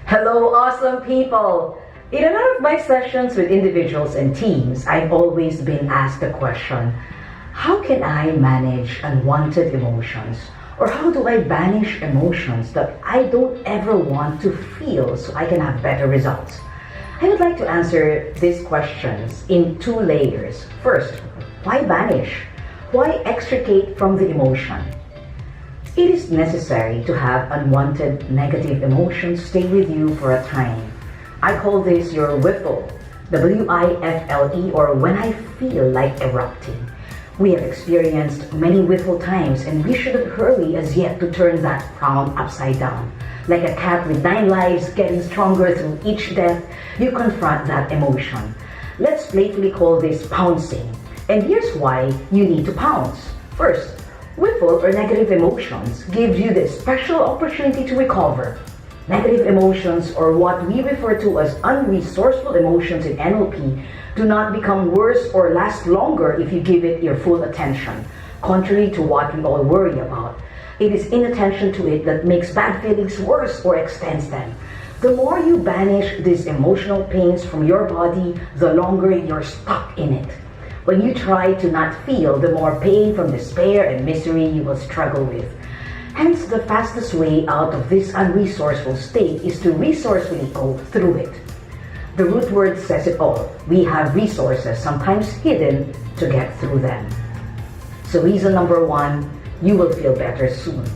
Hello, awesome people! In a lot of my sessions with individuals and teams, I've always been asked the question, how can I manage unwanted emotions? Or how do I banish emotions that I don't ever want to feel so I can have better results? I would like to answer these questions in two layers. First, why banish? Why extricate from the emotion? It is necessary to have unwanted negative emotions stay with you for a time. I call this your whiffle, W-I-F-L-E, or when I feel like erupting. We have experienced many whiffle times and we should have hurry as yet to turn that frown upside down. Like a cat with 9 lives getting stronger through each death, you confront that emotion. Let's playfully call this pouncing. And here's why you need to pounce. First, whiffle or negative emotions gives you the special opportunity to recover. Negative emotions, or what we refer to as unresourceful emotions in NLP, do not become worse or last longer if you give it your full attention, contrary to what we all worry about. It is inattention to it that makes bad feelings worse or extends them. The more you banish these emotional pains from your body, the longer you're stuck in it. When you try to not feel, the more pain from despair and misery you will struggle with. Hence, the fastest way out of this unresourceful state is to resourcefully go through it. The root word says it all. We have resources, sometimes hidden, to get through them. So reason number 1, you will feel better soon.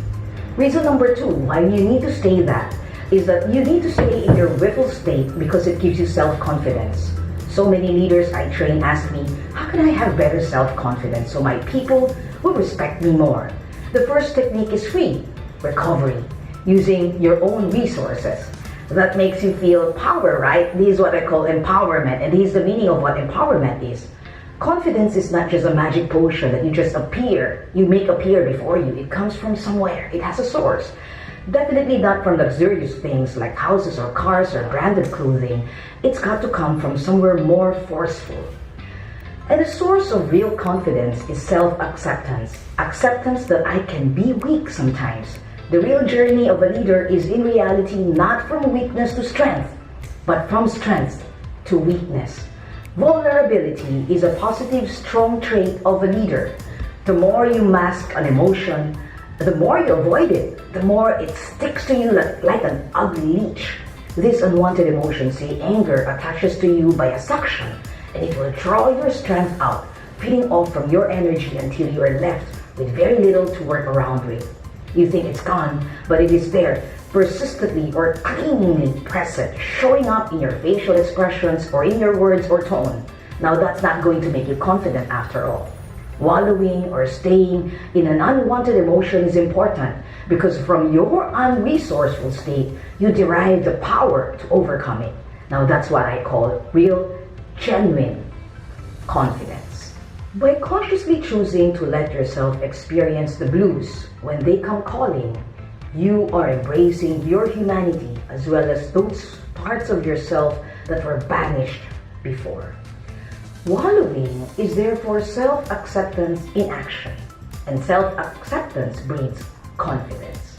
Reason number 2, why you need to stay that, is that you need to stay in your whiffle state because it gives you self-confidence. So many leaders I train ask me, how can I have better self-confidence so my people will respect me more? The first technique is free, recovery, using your own resources. That makes you feel power, right? This is what I call empowerment, and this is the meaning of what empowerment is. Confidence is not just a magic potion that you just make appear before you. It comes from somewhere. It has a source. Definitely not from luxurious things like houses or cars or branded clothing. It's got to come from somewhere more forceful. And the source of real confidence is self-acceptance. Acceptance that I can be weak sometimes. The real journey of a leader is in reality not from weakness to strength, but from strength to weakness. Vulnerability is a positive, strong trait of a leader. The more you mask an emotion, the more you avoid it, the more it sticks to you like an ugly leech. This unwanted emotion, say anger, attaches to you by a suction, and it will draw your strength out, feeding off from your energy until you are left with very little to work around with. You think it's gone, but it is there, persistently or clingingly present, showing up in your facial expressions or in your words or tone. Now that's not going to make you confident after all. Wallowing or staying in an unwanted emotion is important because from your unresourceful state, you derive the power to overcome it. Now that's what I call real, genuine confidence. By consciously choosing to let yourself experience the blues when they come calling, you are embracing your humanity as well as those parts of yourself that were banished before. Wallowing is therefore self-acceptance in action, and self-acceptance breeds confidence.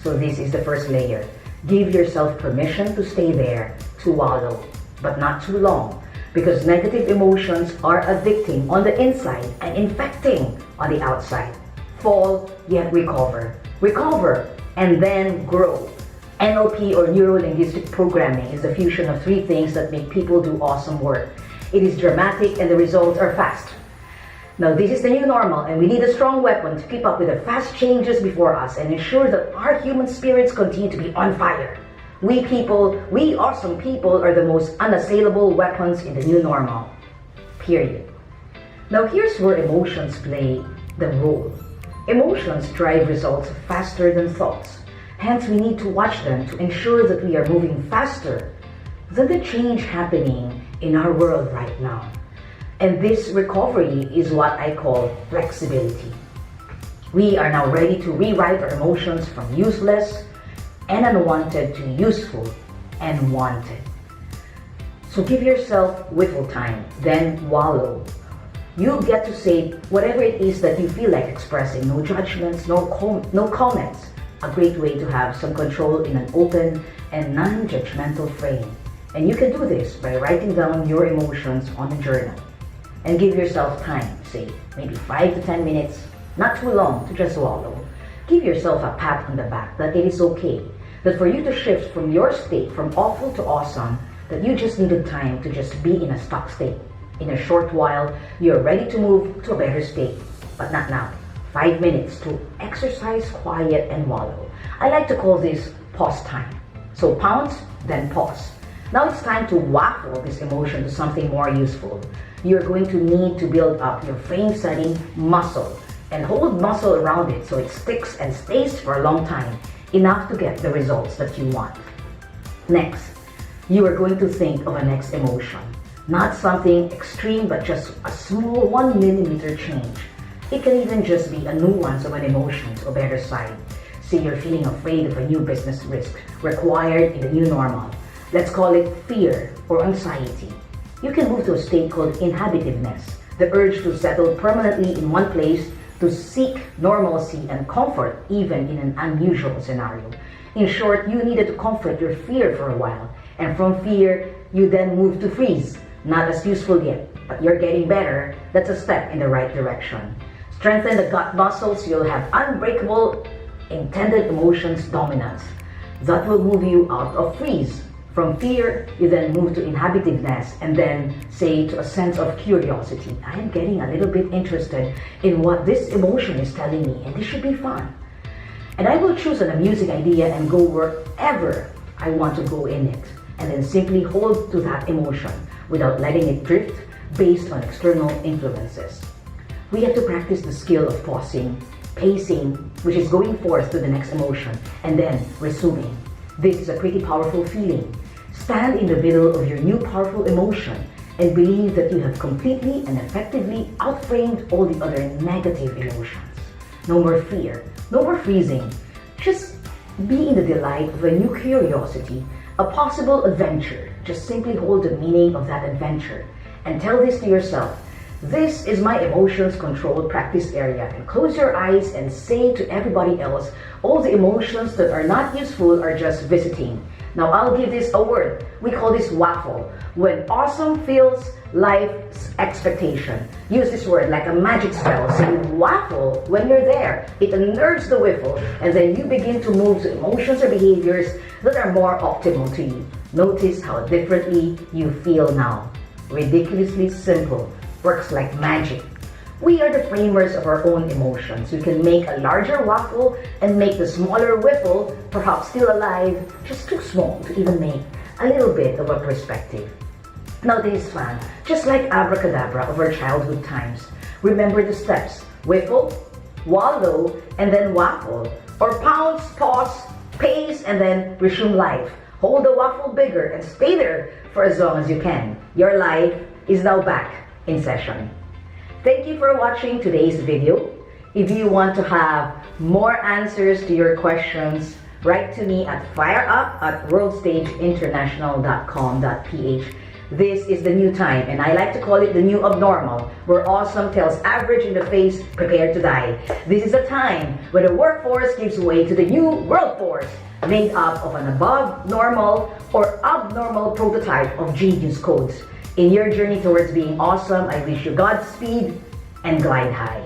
So this is the first layer. Give yourself permission to stay there, to wallow, but not too long, because negative emotions are addicting on the inside and infecting on the outside. Fall, yet recover. Recover, and then grow. NLP, or Neuro-Linguistic Programming, is the fusion of 3 things that make people do awesome work. It is dramatic and the results are fast. Now this is the new normal and we need a strong weapon to keep up with the fast changes before us and ensure that our human spirits continue to be on fire. We awesome people, are the most unassailable weapons in the new normal. Period. Now here's where emotions play the role. Emotions drive results faster than thoughts. Hence we need to watch them to ensure that we are moving faster than the change happening in our world right now. And this recovery is what I call flexibility. We are now ready to rewrite our emotions from useless and unwanted to useful and wanted. So give yourself whiffle time, then wallow. You get to say whatever it is that you feel like expressing. No judgments, no comments. A great way to have some control in an open and non-judgmental frame. And you can do this by writing down your emotions on a journal. And give yourself time, say maybe 5 to 10 minutes, not too long to just wallow. Give yourself a pat on the back that it is okay, that for you to shift from your state from awful to awesome, that you just needed time to just be in a stuck state. In a short while, you're ready to move to a better state, but not now. 5 minutes to exercise, quiet, and wallow. I like to call this pause time. So pounce, then pause. Now it's time to waffle this emotion to something more useful. You're going to need to build up your frame setting muscle and hold muscle around it so it sticks and stays for a long time, enough to get the results that you want. Next, you are going to think of a next emotion. Not something extreme, but just a small 1 millimeter change. It can even just be a nuance of an emotion to a better side. Say you're feeling afraid of a new business risk required in the new normal. Let's call it fear or anxiety. You can move to a state called inhabitiveness, the urge to settle permanently in one place, to seek normalcy and comfort even in an unusual scenario. In short, you needed to comfort your fear for a while, and from fear, you then move to freeze. Not as useful yet, but you're getting better. That's a step in the right direction. Strengthen the gut muscles, you'll have unbreakable intended emotions dominance. That will move you out of freeze. From fear, you then move to inhabitiveness and then say to a sense of curiosity. I am getting a little bit interested in what this emotion is telling me, and this should be fun. And I will choose an amusing idea and go wherever I want to go in it, and then simply hold to that emotion without letting it drift based on external influences. We have to practice the skill of pausing, pacing, which is going forth to the next emotion, and then resuming. This is a pretty powerful feeling. Stand in the middle of your new powerful emotion and believe that you have completely and effectively outframed all the other negative emotions. No more fear, no more freezing. Just be in the delight of a new curiosity, a possible adventure. Just simply hold the meaning of that adventure and tell this to yourself. This is my emotions controlled practice area, and close your eyes and say to everybody else, all the emotions that are not useful are just visiting. Now I'll give this a word. We call this waffle. When awesome feels life's expectation. Use this word like a magic spell. Say waffle when you're there. It unnerves the whiffle, and then you begin to move to emotions or behaviors that are more optimal to you. Notice how differently you feel now. Ridiculously simple. Works like magic. We are the framers of our own emotions. We can make a larger waffle and make the smaller whiffle, perhaps still alive, just too small to even make a little bit of a perspective. Now this is fun, just like abracadabra of our childhood times. Remember the steps: whiffle, wallow, and then waffle. Or pounce, pause, pace, and then resume life. Hold the waffle bigger and stay there for as long as you can. Your life is now back in session. Thank you for watching today's video. If you want to have more answers to your questions, write to me at fireup@worldstageinternational.com.ph. This is the new time, and I like to call it the new abnormal, where awesome tells average in the face, prepare to die. This is a time when the workforce gives way to the new world force, made up of an above normal or abnormal prototype of genius codes. In your journey towards being awesome, I wish you Godspeed and glide high.